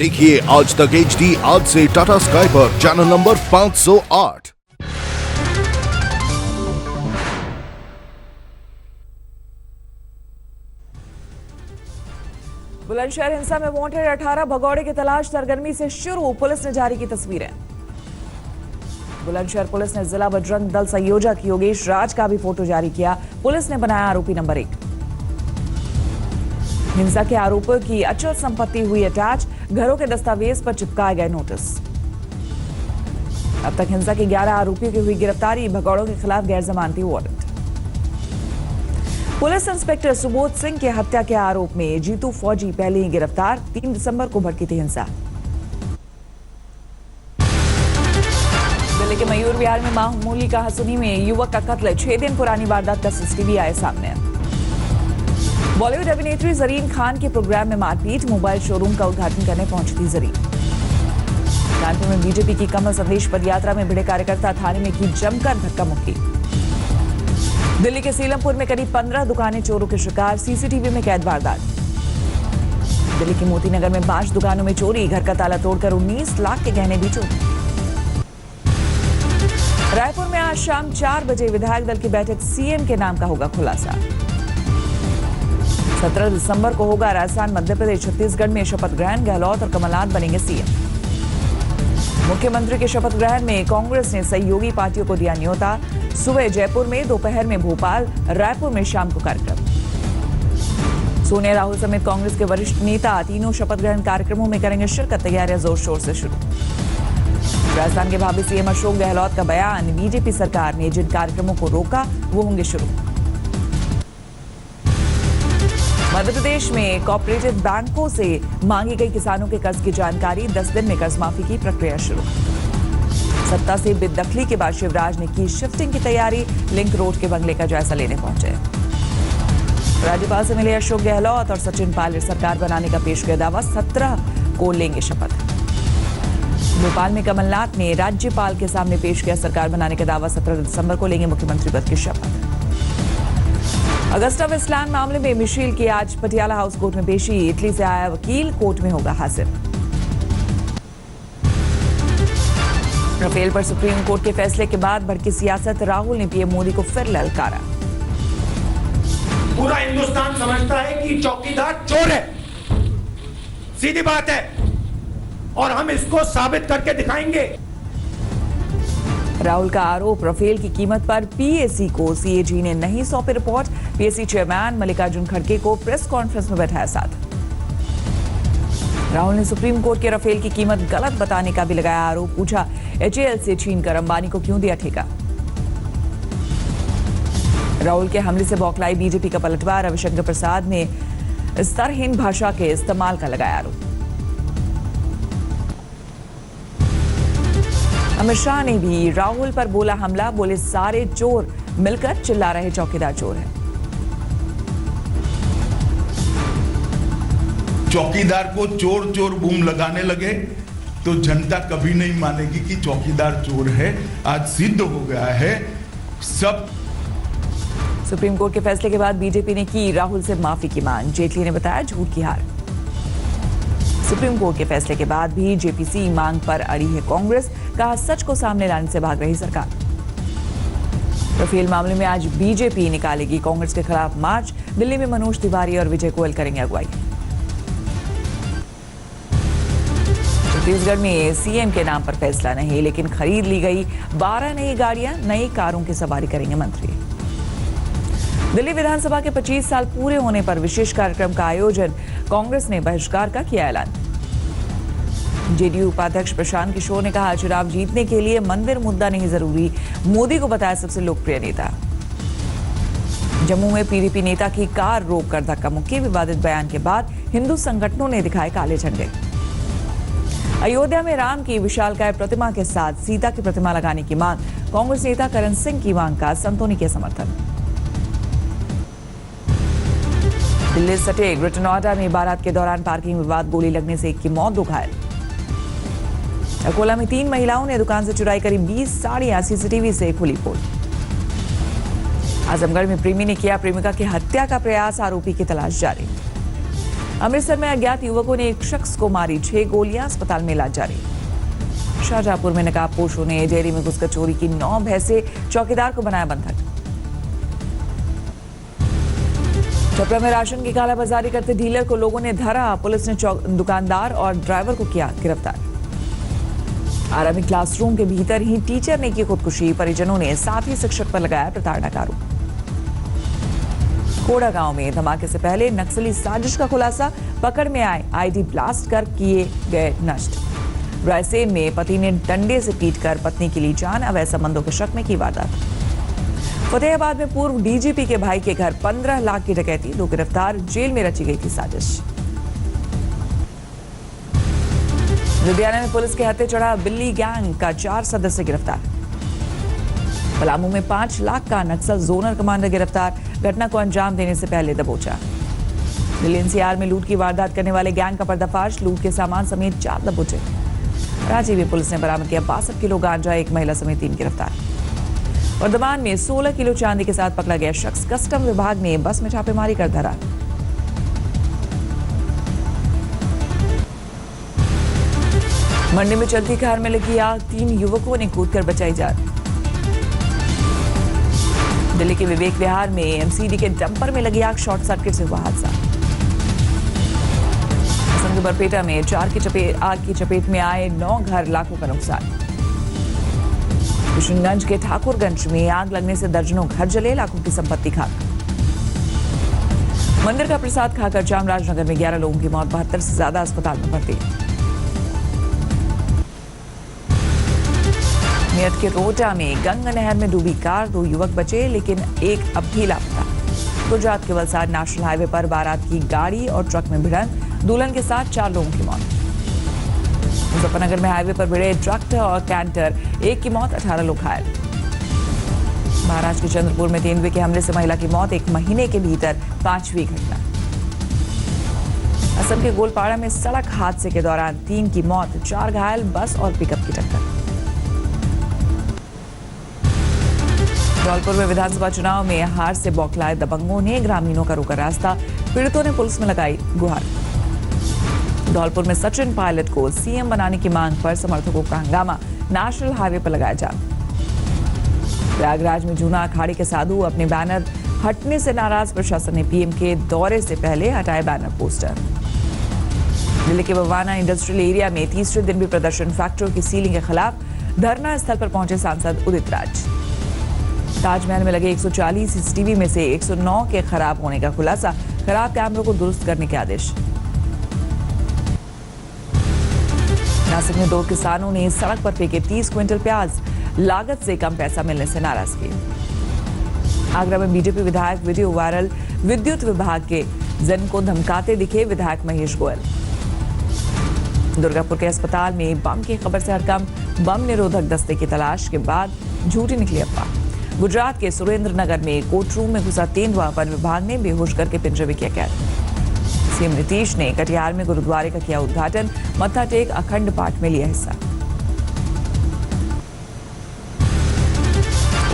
देखिए आज तक HD आज से टाटा स्काई पर चैनल नंबर 508। बुलंदशहर हिंसा में वांटेड 18 भगौड़े की तलाश सरगर्मी से शुरू, पुलिस ने जारी की तस्वीरें। बुलंदशहर पुलिस ने जिला बजरंग दल संयोजक योगेश राज का भी फोटो जारी किया। पुलिस ने बनाया आरोपी नंबर 1। हिंसा के आरोपियों की अचल संपत्ति हुई अटैच, घरों के दस्तावेज पर चिपकाए गए नोटिस। अब तक हिंसा के 11 आरोपियों की हुई गिरफ्तारी, भगौड़ों के खिलाफ गैर जमानती warrant. Police inspector Subodh Singh की हत्या के आरोप में जीतू फौजी पहले ही गिरफ्तार, 3 दिसंबर को भड़की थी हिंसा। दिल्ली के मयूर विहार में मामूली कहासुनी में युवक का कत्ल, 6 दिन पुरानी वारदात का सीसीटीवी आए सामने। बॉलीवुड अभिनेत्री जरीन खान के प्रोग्राम में मारपीट, मोबाइल शोरूम का उद्घाटन करने पहुंची थी जरीन। कानपुर में बीजेपी की कमल संदेश पदयात्रा में भिड़े कार्यकर्ता, थाने में की जमकर धक्का मुक्की। दिल्ली के सीलमपुर में करीब 15 दुकानें चोरों के शिकार, सीसीटीवी में कैद वारदात। दिल्ली के मोती नगर में 5 दुकानों में चोरी, घर का ताला तोड़कर 19 लाख के गहने भी चोरी। रायपुर में आज शाम 4 बजे विधायक दल की बैठक, सीएम के नाम का होगा खुलासा। 17 दिसंबर को होगा राजस्थान, मध्य प्रदेश, छत्तीसगढ़ में शपथ ग्रहण, गहलोत और कमलनाथ बनेंगे सीएम। मुख्यमंत्री के शपथ ग्रहण में कांग्रेस ने सहयोगी पार्टियों को दिया न्योता, सुबह जयपुर में, दोपहर में भोपाल, रायपुर में शाम को कार्यक्रम। सोनिया राहुल समेत कांग्रेस के वरिष्ठ नेता तीनों शपथ ग्रहण कार्यक्रमों में करेंगे शिरकत, तैयारियां जोर शोर से शुरू। राजस्थान के भावी सीएम अशोक गहलोत का बयान, बीजेपी सरकार ने जिन कार्यक्रमों को रोका वो होंगे शुरू। मध्य प्रदेश में कोऑपरेटिव बैंकों से मांगी गई किसानों के कर्ज की जानकारी, 10 दिन में कर्ज माफी की प्रक्रिया शुरू। सत्ता से बेदखली के बाद शिवराज ने की शिफ्टिंग की तैयारी, लिंक रोड के बंगले का जायजा लेने पहुंचे। राज्यपाल से मिले अशोक गहलोत और सचिन पायलट, सरकार बनाने का पेश किया दावा, 17 को लेंगे शपथ। भोपाल में कमलनाथ ने राज्यपाल के सामने पेश किया सरकार बनाने का दावा, 17 दिसंबर को लेंगे मुख्यमंत्री पद की शपथ। अगस्टा वेस्टलैंड मामले में मिशेल की आज पटियाला हाउस कोर्ट में पेशी, इटली से आया वकील कोर्ट में होगा हाजिर। राफेल पर सुप्रीम कोर्ट के फैसले के बाद भड़की सियासत, राहुल ने पीएम मोदी को फिर ललकारा। पूरा हिंदुस्तान समझता है कि चौकीदार चोर है, सीधी बात है, और हम इसको साबित करके दिखाएंगे। राहुल का आरोप, राफेल की कीमत पर पीएसी को सीएजी ने नहीं सौंपी रिपोर्ट, पीएसी चेयरमैन मल्लिकार्जुन खड़गे को प्रेस कॉन्फ्रेंस में बैठाया साथ। राहुल ने सुप्रीम कोर्ट के राफेल की कीमत गलत बताने का भी लगाया आरोप, पूछा एचएएल से छीनकर अंबानी को क्यों दिया ठेका। राहुल के हमले से बौखलाई बीजेपी का पलटवार, रविशंकर प्रसाद ने स्तरहीन भाषा के इस्तेमाल का लगाया आरोप। अमित शाह ने भी राहुल पर बोला हमला, बोले सारे चोर मिलकर चिल्ला रहे चौकीदार चोर है। चौकीदार को चोर चोर बूम लगाने लगे तो जनता कभी नहीं मानेगी कि चौकीदार चोर है। आज सिद्ध हो गया है सब। सुप्रीम कोर्ट के फैसले के बाद बीजेपी ने की राहुल से माफी की मांग, जेटली ने बताया झूठ की हार। सुप्रीम कोर्ट के फैसले के बाद भी जेपीसी मांग पर अड़ी है कांग्रेस, कहा सच को सामने लाने से भाग रही सरकार। राफेल मामले में आज बीजेपी निकालेगी कांग्रेस के खिलाफ मार्च, दिल्ली में मनोज तिवारी और विजय गोयल करेंगे अगुवाई। छत्तीसगढ़ में सीएम के नाम पर फैसला नहीं, लेकिन खरीद ली गई 12 नई गाड़ियां, नई कारों की सवारी करेंगे मंत्री। दिल्ली विधानसभा के 25 साल पूरे होने पर विशेष कार्यक्रम का आयोजन, कांग्रेस ने बहिष्कार का किया ऐलान। जेडीयू उपाध्यक्ष प्रशांत किशोर ने कहा चुनाव जीतने के लिए मंदिर मुद्दा नहीं जरूरी, मोदी को बताया सबसे लोकप्रिय नेता। जम्मू में पीडीपी नेता की कार रोककर धक्का मुक्की, विवादित बयान के बाद हिंदू संगठनों ने दिखाए काले झंडे। अयोध्या में राम की विशालकाय प्रतिमा के साथ सीता की प्रतिमा लगाने की मांग, कांग्रेस नेता करण सिंह की मांग का संतों ने किया समर्थन। दिल्ली सटे ग्रेटर नोएडा में बारात के दौरान पार्किंग विवाद, गोली लगने से एक की मौत, 2 घायल। अकोला में 3 महिलाओं ने दुकान से चुराई करीब 20 साड़ियां, सीसीटीवी से खुली पोल। आजमगढ़ में प्रेमी ने किया प्रेमिका की हत्या का प्रयास, आरोपी की तलाश जारी। अमृतसर में अज्ञात युवकों ने एक शख्स को मारी, 6 गोलियां, अस्पताल में इलाज जारी। शाहजहांपुर में नकाबपोशों ने डेयरी में घुसकर चोरी की 9 भैंसे, चौकीदार को बनाया बंधक। छपरा में राशन की कालाबाजारी करते डीलर को लोगों ने धरा, पुलिस ने दुकानदार और ड्राइवर को किया गिरफ्तार। आरएमई क्लासरूम के भीतर ही टीचर ने की खुदकुशी, परिजनों ने साथी शिक्षक पर लगाया प्रताड़ना का आरोप। कोड़ा गांव में धमाके से पहले नक्सली साजिश का खुलासा, पकड़ में आए आईडी ब्लास्ट कर किए गए नष्ट। रायसेन में पति ने डंडे से पीटकर पत्नी की ली जान, अवैध संबंधों के शक में की वारदात। फतेहाबाद में पूर्व डीजीपी के भाई के घर 15 लाख की डकैती, 2 गिरफ्तार, जेल में रची गई थी साजिश। लुधियाना में पुलिस के हत्थे चढ़ा बिल्ली गैंग का 4 सदस्य गिरफ्तार। पलामू में 5 लाख का नक्सल जोनल कमांडर गिरफ्तार, घटना को अंजाम देने से पहले दबोचा। दिल्ली एनसीआर में लूट की वारदात करने वाले गैंग का पर्दाफाश, लूट के सामान समेत 4 दबोचे। रांची में पुलिस ने बरामद किया 62 किलो गांजा, 1 महिला समेत 3 गिरफ्तार। वर्धमान में 16 किलो चांदी के साथ पकड़ा गया शख्स, कस्टम विभाग ने बस में छापेमारी कर धरा। मंडी में चलती कार में लगी आग, 3 युवकों ने कूदकर बचाई जान। दिल्ली के विवेक विहार में एमसीडी के डंपर में लगी आग, शॉर्ट सर्किट से हुआ हादसा। असम के बरपेटा में आग की चपेट में आए 9 घर, लाखों का नुकसान। किशनगंज के ठाकुरगंज में आग लगने से दर्जनों घर जले, लाखों की संपत्ति खाक। मंदिर का प्रसाद खाकर चामराजनगर में 11 लोगों की मौत, 72 से ज्यादा अस्पताल में भर्ती। मेरठ के रोहटा में गंगा नहर में डूबी कार, 2 युवक बचे लेकिन एक अब भी लापता। गुजरात के वलसाड नेशनल हाईवे पर बारात की गाड़ी और ट्रक में भिड़ंत, दुल्हन के साथ 4 लोगों की मौत। मुजफ्फरनगर में हाईवे पर भिड़े ट्रक और कैंटर, 1 की मौत, 18 लोग घायल। महाराष्ट्र के चंद्रपुर में तेंदुए के हमले से महिला की मौत, 1 महीने के भीतर 5वीं घटना। असम के गोलपाड़ा में सड़क हादसे के दौरान 3 की मौत, 4 घायल, बस और पिकअप की टक्कर। धौलपुर में विधानसभा चुनाव में हार से बौखलाए दबंगों ने ग्रामीणों का रोका रास्ता, पीड़ितों ने पुलिस में लगाई गुहार। धौलपुर में सचिन पायलट को सीएम बनाने की मांग पर समर्थकों का हंगामा, नेशनल हाईवे पर लगाया जाम। प्रयागराज में जूना अखाड़े के साधु अपने बैनर हटने से नाराज, प्रशासन ने पीएम के दौरे से पहले हटाए बैनर पोस्टर। दिल्ली के बवाना इंडस्ट्रियल एरिया में तीसरे दिन भी प्रदर्शन, फैक्ट्रियों की सीलिंग के खिलाफ धरना स्थल पर पहुंचे सांसद उदित राज। ताजमहल में लगे 140 सीसीटीवी में से 109 के खराब होने का खुलासा, खराब कैमरों को दुरुस्त करने के आदेश। नासिक में 2 किसानों ने सड़क पर फेंके 30 क्विंटल प्याज, लागत से कम पैसा मिलने से नाराजगी। आगरा में बीजेपी विधायक वीडियो वायरल, विद्युत विभाग के जन को धमकाते दिखे विधायक महेश गोयल। दुर्गापुर के अस्पताल में बम की खबर से हड़कंप, बम निरोधक दस्ते की तलाश के बाद झूठी निकली अफवाह। गुजरात के सुरेंद्र नगर में कोर्टरूम में घुसा तेंदुआ, वन विभाग ने बेहोश करके पिंजरे में किया कैद। सीएम नीतीश ने कटिहार में गुरुद्वारे का किया उद्घाटन, मत्था टेक अखंड पाठ में लिया हिस्सा।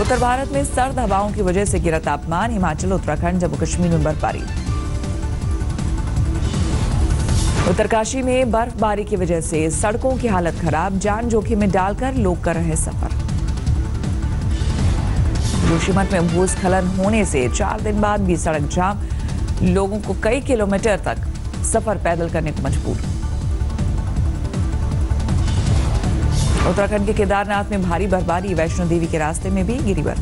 उत्तर भारत में सर्द हवाओं की वजह से गिरा तापमान, हिमाचल, उत्तराखंड, जम्मू कश्मीर में बर्फबारी। उत्तरकाशी में बर्फबारी की वजह से सड़कों की हालत खराब, जान जोखिम में डालकर लोग कर रहे सफर। जोशीमठ में भूस्खलन होने से 4 दिन बाद भी सड़क जाम, लोगों को कई किलोमीटर तक सफर पैदल करने को मजबूर। उत्तराखंड के केदारनाथ में भारी बर्फबारी, वैष्णो देवी के रास्ते में भी गिरी बर्फ।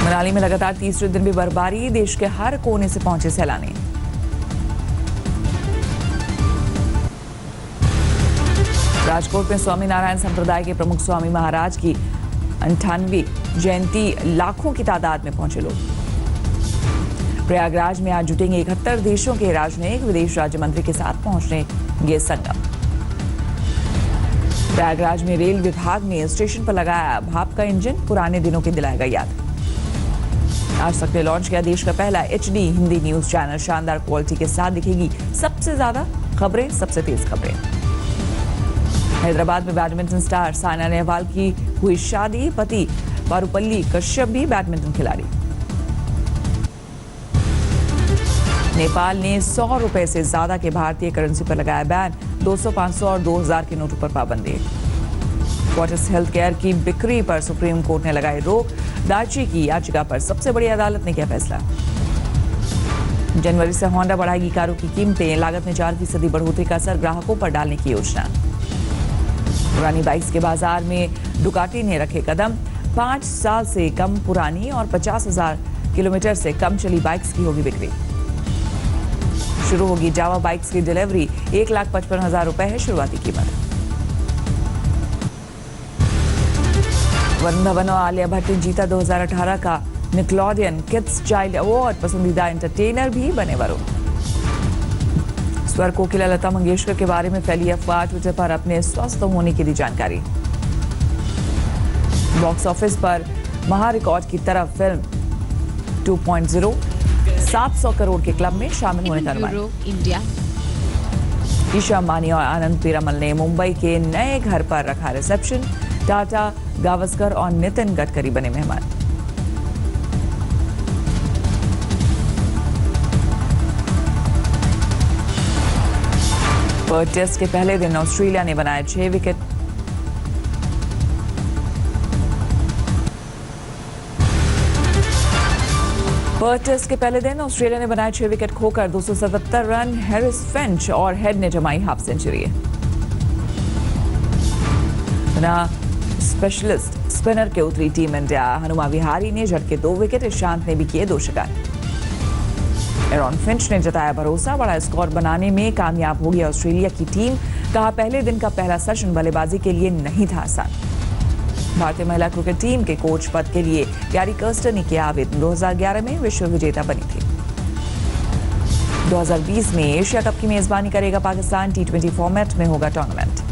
मनाली में लगातार तीसरे दिन भी बर्फबारी, देश के हर कोने से पहुंचे सैलानी। राजकोट में स्वामीनारायण संप्रदाय के प्रमुख स्वामी महाराज की 98वीं जयंती, लाखों की तादाद में पहुंचे लोग। प्रयागराज में आज जुटेंगे 71 देशों के राजनयिक, विदेश राज्य मंत्री के साथ पहुंचेंगे संगम। प्रयागराज में रेल विभाग ने स्टेशन पर लगाया भाप का इंजन, पुराने दिनों की दिलाएगा याद। आज तक ने लॉन्च किया देश का पहला HD हिंदी न्यूज चैनल, शानदार क्वालिटी के साथ दिखेगी सबसे ज्यादा खबरें, सबसे तेज खबरें। हैदराबाद में बैडमिंटन स्टार साइना नेहवाल की हुई शादी, पति पारुपल्ली कश्यप भी बैडमिंटन खिलाड़ी। नेपाल ने 100 रुपए से ज्यादा के भारतीय करेंसी पर लगाया बैन, 200, 500 और 2000 के नोटों पर पाबंदी। फोर्टिस हेल्थ केयर की बिक्री पर सुप्रीम कोर्ट ने लगाई रोक, दाची की याचिका पर सबसे बड़ी अदालत ने किया फैसला। जनवरी से होंडा बढ़ाएगी कारों की कीमतें, लागत में 4% बढ़ोतरी का असर ग्राहकों पर डालने की योजना। पुरानी बाइक्स के बाजार में डुकाटी ने रखे कदम, 5 साल से कम पुरानी और 50,000 किलोमीटर से कम चली बाइक्स की होगी बिक्री। शुरू होगी जावा बाइक्स की डिलीवरी, 1,55,000 रुपए है शुरुआती कीमत। वरुण धवन और आलिया भट्ट ने जीता 2018 का निकलोडियन किड्स चाइल्ड अवार्ड, पसंदीदा एंटरटेनर भी बने वरुण। स्वर कोकिला लता मंगेशकर के बारे में फैली अफवाह, ट्विटर पर अपने स्वस्थ होने की दी जानकारी। बॉक्स ऑफिस पर महा रिकॉर्ड की तरफ फिल्म 2.0 700 करोड़ के क्लब में शामिल होने का अनुमान। इंडिया ईशा अंबानी और आनंद पीरामल ने मुंबई के नए घर पर रखा रिसेप्शन, टाटा, गावस्कर और नितिन गडकरी बने मेहमान। पर्थ टेस्ट के पहले दिन ऑस्ट्रेलिया ने बनाए 6 विकेट। पर्थ टेस्ट के पहले दिन ऑस्ट्रेलिया ने बनाए 6 विकेट खोकर 277 रन। हैरिस फिंच और हेड ने जमाई हाफ सेंचुरी। स्पेशलिस्ट स्पिनर के उतरी टीम इंडिया, हनुमा विहारी ने झटके 2 विकेट, ईशांत ने भी किए 2 शिकार। एरॉन फिंच ने जताया भरोसा, बड़ा स्कोर बनाने में कामयाब होगी ऑस्ट्रेलिया की टीम। कहा पहले दिन का पहला सेशन बल्लेबाजी के लिए नहीं था आसान। भारतीय महिला क्रिकेट टीम के कोच पद के लिए गैरी कर्स्टर ने किया आवेदन, 2011 में विश्व विजेता बनी थी। 2020 में एशिया कप की मेजबानी करेगा पाकिस्तान, T20 फॉर्मेट में होगा टूर्नामेंट।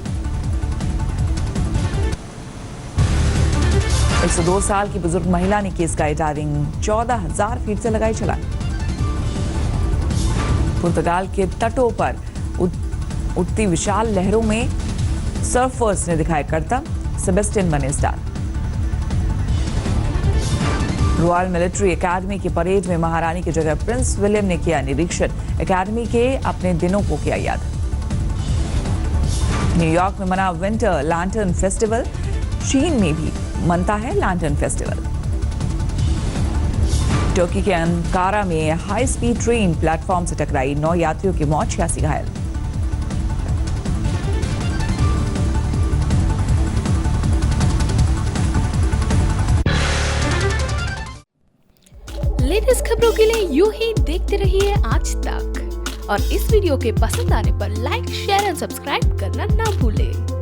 102 साल की बुजुर्ग महिला ने की स्काई डाइविंग, 14,000 फीट से लगाई छलांग। पुर्तगाल के तटों पर उठती विशाल लहरों में सर्फर्स ने दिखाए करतब, सेबेस्टियन बने स्टार। रॉयल मिलिट्री एकेडमी की परेड में महारानी की जगह प्रिंस विलियम ने किया निरीक्षण, एकेडमी के अपने दिनों को किया याद। न्यूयॉर्क में मना विंटर लैंटर्न फेस्टिवल, चीन में भी मनता है लैंटर्न फेस्टिवल। टर्की के अंकारा में हाई स्पीड ट्रेन प्लेटफॉर्म से टकराई, 9 यात्रियों की मौत, 86 घायल। लेटेस्ट खबरों के लिए यूं ही देखते रहिए आज तक, और इस वीडियो के पसंद आने पर लाइक, शेयर एंड सब्सक्राइब करना ना भूलें।